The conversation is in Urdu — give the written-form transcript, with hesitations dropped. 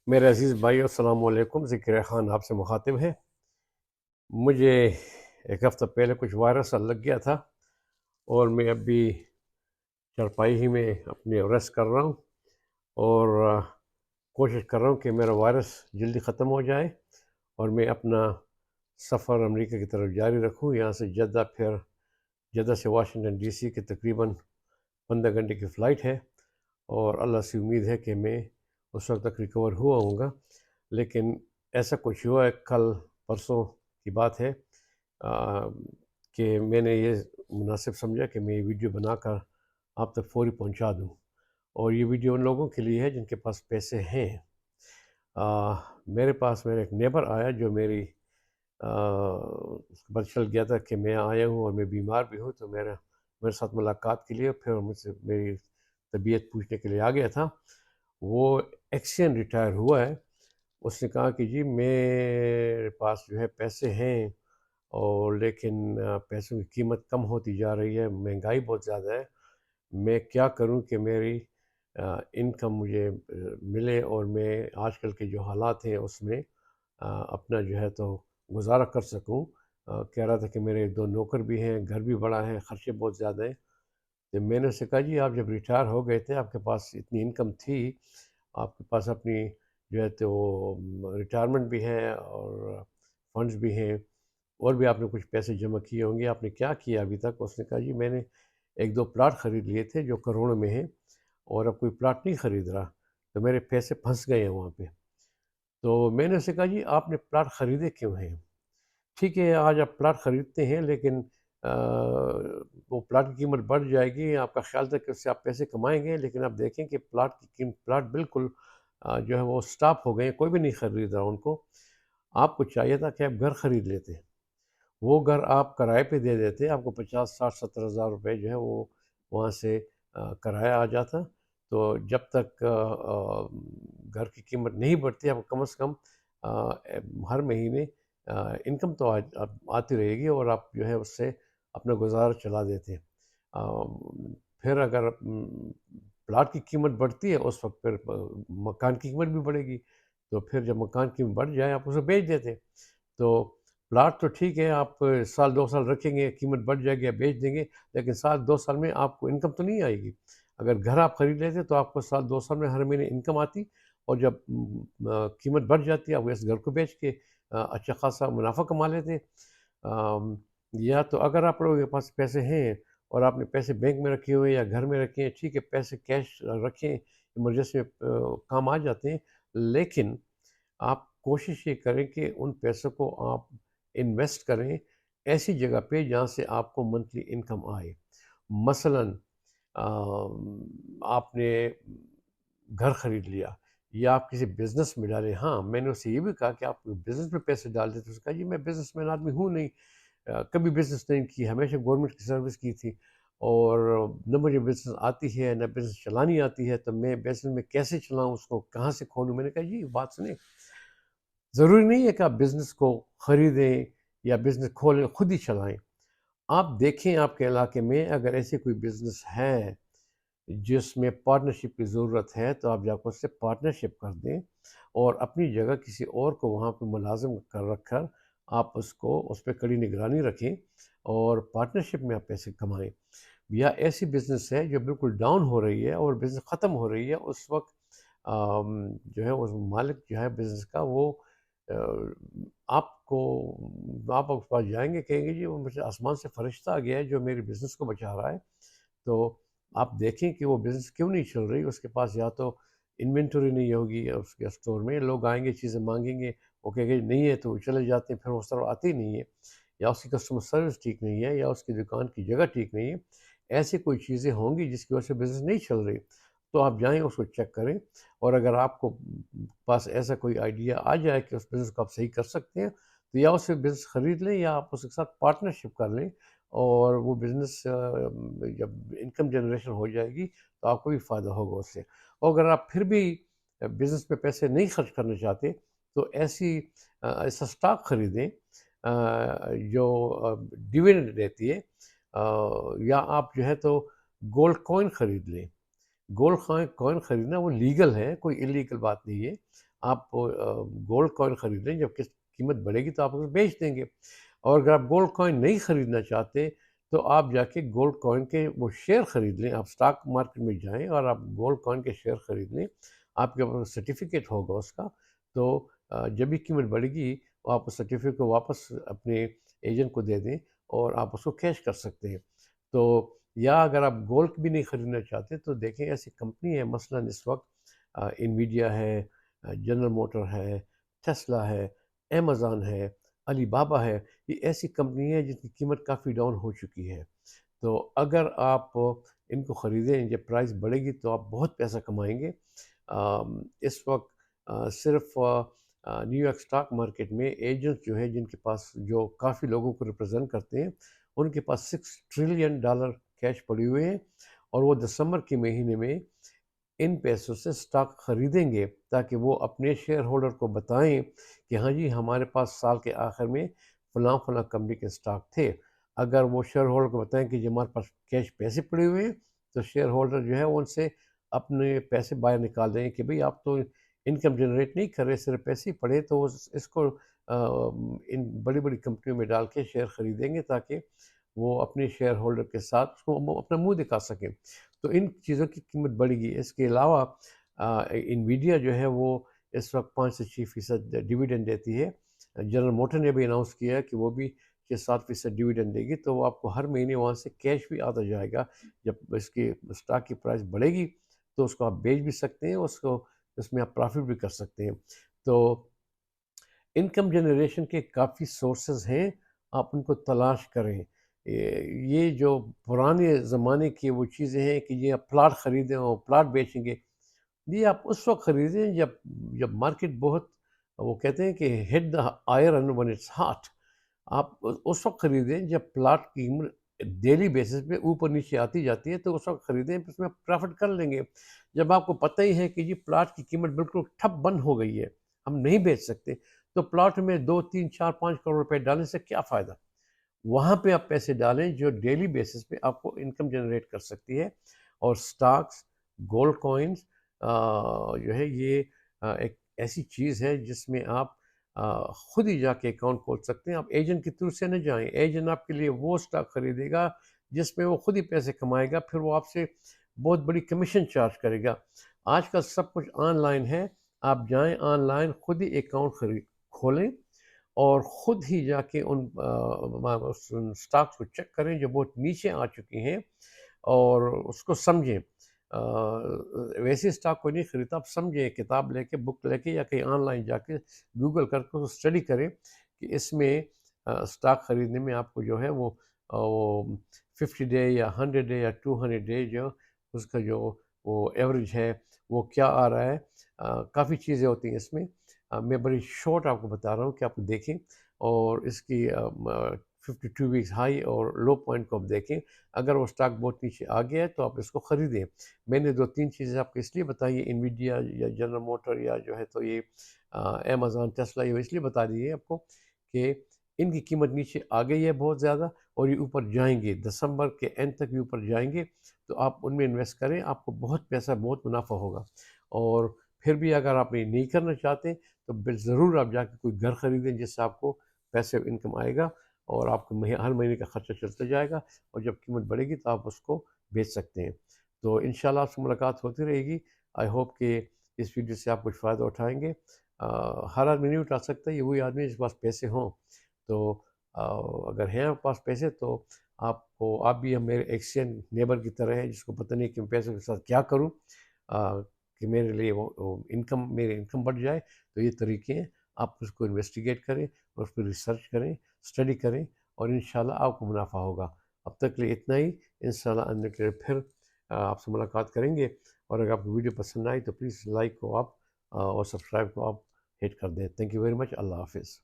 میرے عزیز بھائی السلام علیکم، ذکر خان آپ سے مخاطب ہے۔ مجھے ایک ہفتہ پہلے کچھ وائرس لگ گیا تھا اور میں اب بھی چرپائی ہی میں اپنے ریسٹ کر رہا ہوں اور کوشش کر رہا ہوں کہ میرا وائرس جلدی ختم ہو جائے اور میں اپنا سفر امریکہ کی طرف جاری رکھوں۔ یہاں سے جدہ، پھر جدہ سے واشنگٹن ڈی سی کی تقریباً 15 گھنٹے کی فلائٹ ہے، اور اللہ سے امید ہے کہ میں اس وقت تک ریکور ہوا ہوں گا۔ لیکن ایسا کچھ ہوا ہے، کل پرسوں کی بات ہے، کہ میں نے یہ مناسب سمجھا کہ میں یہ ویڈیو بنا کر آپ تک فوری پہنچا دوں، اور یہ ویڈیو ان لوگوں کے لیے ہے جن کے پاس پیسے ہیں۔ میرے پاس میرا ایک نیبر آیا جو میری اس کو پتہ چل گیا تھا کہ میں آیا ہوں اور میں بیمار بھی ہوں، تو میرے ساتھ ملاقات کے لیے پھر مجھ سے میری طبیعت پوچھنے کے لیے آ گیا تھا۔ وہ ایکسین ریٹائر ہوا ہے۔ اس نے کہا کہ جی میرے پاس جو ہے پیسے ہیں، اور لیکن پیسوں کی قیمت کم ہوتی جا رہی ہے، مہنگائی بہت زیادہ ہے، میں کیا کروں کہ میری انکم مجھے ملے اور میں آج کل کے جو حالات ہیں اس میں اپنا جو ہے تو گزارا کر سکوں۔ کہہ رہا تھا کہ میرے 2 نوکر بھی ہیں، گھر بھی بڑا ہے، خرچے بہت زیادہ ہیں۔ تو میں نے اسے کہا جی آپ جب ریٹائر ہو گئے تھے آپ کے پاس اتنی انکم تھی، آپ کے پاس اپنی جو ہے تو ریٹائرمنٹ بھی ہے اور فنڈز بھی ہیں، اور بھی آپ نے کچھ پیسے جمع کیے ہوں گے، آپ نے کیا کیا ابھی تک؟ اس نے کہا جی میں نے 1-2 پلاٹ خرید لیے تھے جو کروڑوں میں ہیں، اور اب کوئی پلاٹ نہیں خرید رہا، تو میرے پیسے پھنس گئے ہیں وہاں پہ۔ تو میں نے اسے کہا جی آپ نے پلاٹ خریدے کیوں ہیں؟ ٹھیک ہے آج آپ پلاٹ خریدتے ہیں، لیکن وہ پلاٹ کی قیمت بڑھ جائے گی، آپ کا خیال تھا کہ اس سے آپ پیسے کمائیں گے، لیکن آپ دیکھیں کہ پلاٹ بالکل جو ہے وہ سٹاپ ہو گئے ہیں، کوئی بھی نہیں خرید رہا ان کو۔ آپ کو چاہیے تھا کہ آپ گھر خرید لیتے، وہ گھر آپ کرائے پہ دے دیتے، آپ کو 50، 60، 70 ہزار روپے جو ہے وہ وہاں سے کرایہ آ جاتا۔ تو جب تک گھر کی قیمت نہیں بڑھتی، آپ کو کم از کم ہر مہینے انکم تو آتی رہے گی، اور آپ جو ہے اس سے اپنا گزارا چلا دیتے۔ پھر اگر پلاٹ کی قیمت بڑھتی ہے اس وقت پھر مکان کی قیمت بھی بڑھے گی، تو پھر جب مکان کی قیمت بڑھ جائے آپ اسے بیچ دیتے۔ تو پلاٹ تو ٹھیک ہے آپ 1-2 سال رکھیں گے، قیمت بڑھ جائے گی آپ بیچ دیں گے، لیکن 1-2 سال میں آپ کو انکم تو نہیں آئے گی۔ اگر گھر آپ خرید لیتے تو آپ کو 2 سال میں ہر مہینے انکم آتی، اور جب قیمت بڑھ جاتی ہے آپ اس گھر کو بیچ کے اچھا خاصا منافع کما لیتے۔ یا تو اگر آپ لوگوں کے پاس پیسے ہیں اور آپ نے پیسے بینک میں رکھے ہوئے یا گھر میں رکھے ہیں، ٹھیک ہے پیسے کیش رکھیں، ایمرجنسی میں کام آ جاتے ہیں، لیکن آپ کوشش یہ کریں کہ ان پیسوں کو آپ انویسٹ کریں ایسی جگہ پہ جہاں سے آپ کو منتھلی انکم آئے۔ مثلاً آپ نے گھر خرید لیا یا آپ کسی بزنس میں ڈالیں۔ ہاں میں نے اسے یہ بھی کہا کہ آپ بزنس میں پیسے ڈال دیتے، اس نے کہا جی میں بزنس مین آدمی ہوں نہیں، کبھی بزنس نہیں کی، ہمیشہ گورنمنٹ کی سروس کی تھی، اور نہ مجھے بزنس آتی ہے نہ بزنس چلانی آتی ہے، تو میں بزنس میں کیسے چلاؤں، اس کو کہاں سے کھولوں؟ میں نے کہا جی بات سنیں، ضروری نہیں ہے کہ آپ بزنس کو خریدیں یا بزنس کھولیں خود ہی چلائیں۔ آپ دیکھیں آپ کے علاقے میں اگر ایسی کوئی بزنس ہے جس میں پارٹنرشپ کی ضرورت ہے، تو آپ جا کر اس سے پارٹنرشپ کر دیں، اور اپنی جگہ کسی اور کو وہاں پہ ملازم کر رکھ کر آپ اس پہ کڑی نگرانی رکھیں، اور پارٹنرشپ میں آپ پیسے کمائیں۔ یا ایسی بزنس ہے جو بالکل ڈاؤن ہو رہی ہے اور بزنس ختم ہو رہی ہے، اس وقت جو ہے اس مالک جو ہے بزنس کا، وہ آپ کو آپ اس پاس جائیں گے، کہیں گے جی وہ مجھے آسمان سے فرشتہ آ گیا ہے جو میری بزنس کو بچا رہا ہے۔ تو آپ دیکھیں کہ وہ بزنس کیوں نہیں چل رہی، اس کے پاس یا تو انوینٹوری نہیں ہوگی اس کے اسٹور میں، لوگ آئیں گے چیزیں مانگیں گے، وہ کہیں گے نہیں ہے تو وہ چلے جاتے ہیں، پھر وہ اس طرف آتے ہی نہیں ہے، یا اس کی کسٹمر سروس ٹھیک نہیں ہے، یا اس کی دکان کی جگہ ٹھیک نہیں ہے۔ ایسی کوئی چیزیں ہوں گی جس کی وجہ سے بزنس نہیں چل رہی، تو آپ جائیں اس کو چیک کریں، اور اگر آپ کو پاس ایسا کوئی آئیڈیا آ جائے کہ اس بزنس کو آپ صحیح کر سکتے ہیں، تو یا اس سے بزنس خرید لیں یا آپ اس کے ساتھ پارٹنرشپ کر لیں، اور وہ بزنس جب انکم جنریشن ہو جائے گی تو آپ کو بھی فائدہ ہوگا اس سے۔ اور اگر آپ پھر بھی بزنس پہ پیسے نہیں خرچ کرنا چاہتے، تو ایسا سٹاک خریدیں جو ڈیویڈنڈ دیتی ہے، یا آپ جو ہے تو گولڈ کوائن خرید لیں۔ گولڈ کوائن خریدنا وہ لیگل ہے، کوئی انلیگل بات نہیں ہے۔ آپ گولڈ کوائن خرید لیں، جب قیمت بڑھے گی تو آپ اسے بیچ دیں گے۔ اور اگر آپ گولڈ کوائن نہیں خریدنا چاہتے تو آپ جا کے گولڈ کوائن کے وہ شیئر خرید لیں، آپ اسٹاک مارکیٹ میں جائیں اور آپ گولڈ کوائن کے شیئر خرید لیں، آپ کے پاس سرٹیفکیٹ ہوگا اس کا، تو جب بھی قیمت بڑھے گی آپ اس سرٹیفکیٹ کو واپس اپنے ایجنٹ کو دے دیں اور آپ اس کو کیش کر سکتے ہیں۔ تو یا اگر آپ گولڈ بھی نہیں خریدنا چاہتے تو دیکھیں ایسی کمپنی ہے، مثلاً اس وقت انویڈیا ہے، جنرل موٹر ہے، ٹیسلا ہے، امیزون ہے، علی بابا ہے، یہ ایسی کمپنی ہے جن کی قیمت کافی ڈاؤن ہو چکی ہے۔ تو اگر آپ ان کو خریدیں، جب پرائس بڑھے گی تو آپ بہت پیسہ کمائیں گے۔ اس وقت صرف نیو یارک اسٹاک مارکیٹ میں ایجنٹ جو ہے جن کے پاس جو کافی لوگوں کو ریپرزینٹ کرتے ہیں، ان کے پاس $6 ٹریلین کیش پڑے ہوئے ہیں، اور وہ دسمبر کے مہینے میں ان پیسوں سے سٹاک خریدیں گے تاکہ وہ اپنے شیئر ہولڈر کو بتائیں کہ ہاں جی ہمارے پاس سال کے آخر میں فلاں فلاں کمپنی کے سٹاک تھے۔ اگر وہ شیئر ہولڈر کو بتائیں کہ جی ہمارے پاس کیش پیسے پڑے ہوئے ہیں، تو شیئر ہولڈر جو ہے وہ ان سے اپنے پیسے باہر نکال دیں گے کہ بھئی آپ تو انکم جنریٹ نہیں کر رہے، صرف پیسے ہی پڑے، تو وہ اس کو ان بڑی بڑی کمپنیوں میں ڈال کے شیئر خریدیں گے تاکہ وہ اپنے شیئر ہولڈر کے ساتھ اس کو اپنا منہ دکھا سکیں۔ تو ان چیزوں کی قیمت بڑھے گی۔ اس کے علاوہ انویڈیا جو ہے وہ اس وقت 5 سے 6% ڈویڈنڈ دیتی ہے۔ جنرل موٹر نے بھی اناؤنس کیا ہے کہ وہ بھی 6-7% ڈویڈنڈ دے گی، تو وہ آپ کو ہر مہینے وہاں سے کیش بھی آتا جائے گا۔ جب اس کی اسٹاک کی پرائس بڑھے گی تو اس کو آپ بیچ بھی سکتے ہیں، اس میں آپ پرافٹ بھی کر سکتے ہیں۔ تو انکم جنریشن کے کافی سورسز ہیں، آپ ان کو تلاش کریں۔ یہ جو پرانے زمانے کی وہ چیزیں ہیں کہ یہ آپ پلاٹ خریدیں اور پلاٹ بیچیں گے، یہ آپ اس وقت خریدیں جب مارکیٹ بہت، وہ کہتے ہیں کہ ہٹ دا آئرن ون اٹس ہاٹ، آپ اس وقت خریدیں جب پلاٹ کی ڈیلی بیسس پہ اوپر نیچے آتی جاتی ہے، تو اس وقت خریدیں، اس میں پرافٹ کر لیں گے۔ جب آپ کو پتہ ہی ہے کہ جی پلاٹ کی قیمت بالکل ٹھپ بند ہو گئی ہے، ہم نہیں بیچ سکتے، تو پلاٹ میں 2 3 4 5 کروڑ روپے ڈالنے سے کیا فائدہ؟ وہاں پہ آپ پیسے ڈالیں جو ڈیلی بیسس پہ آپ کو انکم جنریٹ کر سکتی ہے۔ اور سٹاکس، گولڈ کوائنز جو ہے یہ ایک ایسی چیز ہے جس میں آپ خود ہی جا کے اکاؤنٹ کھول سکتے ہیں۔ آپ ایجنٹ کے تھرو سے نہ جائیں، ایجنٹ آپ کے لیے وہ سٹاک خریدے گا جس میں وہ خود ہی پیسے کمائے گا، پھر وہ آپ سے بہت بڑی کمیشن چارج کرے گا۔ آج کل سب کچھ آن لائن ہے، آپ جائیں آن لائن خود ہی اکاؤنٹ کھولیں اور خود ہی جا کے ان سٹاکس کو چیک کریں جو بہت نیچے آ چکی ہیں، اور اس کو سمجھیں۔ ویسے سٹاک کوئی نہیں خریدتا، آپ سمجھیں، کتاب لے کے، بک لے کے، یا کہیں آن لائن جا کے گوگل کر کے اسٹڈی کریں کہ اس میں سٹاک خریدنے میں آپ کو جو ہے وہ 50 ڈے یا 100 ڈے یا 200 ڈے جو اس کا جو وہ ایوریج ہے وہ کیا آ رہا ہے۔ کافی چیزیں ہوتی ہیں اس میں، میں بڑی شارٹ آپ کو بتا رہا ہوں کہ آپ دیکھیں، اور اس کی 52 ویکس ہائی اور لو پوائنٹ کو آپ دیکھیں۔ اگر وہ سٹاک بہت نیچے آ گیا ہے تو آپ اس کو خریدیں۔ میں نے 2 3 چیزیں آپ کو اس لیے بتائی ہے، انویڈیا یا جنرل موٹر یا جو ہے تو یہ امیزون، ٹیسلا، یہ اس لیے بتا دی ہے آپ کو کہ ان کی قیمت نیچے آ گئی ہے بہت زیادہ، اور یہ اوپر جائیں گے، دسمبر کے اینڈ تک یہ اوپر جائیں گے، تو آپ ان میں انویسٹ کریں، آپ کو بہت پیسہ، بہت منافع ہوگا۔ اور پھر بھی اگر آپ یہ نہیں کرنا چاہتے تو ضرور آپ جا کے کوئی گھر خریدیں جس سے آپ کو پیسے انکم آئے گا، اور آپ کو ہر مہینے کا خرچہ چلتا جائے گا، اور جب قیمت بڑھے گی تو آپ اس کو بیچ سکتے ہیں۔ تو انشاءاللہ آپ سے ملاقات ہوتی رہے گی۔ آئی ہوپ کہ اس ویڈیو سے آپ کچھ فائدہ اٹھائیں گے۔ ہر آدمی نہیں اٹھا سکتا، یہ وہی آدمی جس کے پاس پیسے ہوں۔ تو اگر ہیں آپ کے پاس پیسے تو آپ بھی میرے ایک سیم نیبر کی طرح ہیں جس کو پتہ نہیں کہ میں پیسوں کے ساتھ کیا کروں کہ میرے لیے وہ میری انکم بڑھ جائے۔ تو یہ طریقے ہیں، آپ اس کو انویسٹیگیٹ کریں اور اس پہ ریسرچ کریں، اسٹڈی کریں، اور انشاءاللہ آپ کو منافع ہوگا۔ اب تک کے لیے اتنا ہی، انشاءاللہ آنے کے لیے پھر آپ سے ملاقات کریں گے۔ اور اگر آپ کو ویڈیو پسند آئی تو پلیز لائک کو آپ اور سبسکرائب کو آپ ہٹ کر دیں۔ Thank you very much. اللہ حافظ۔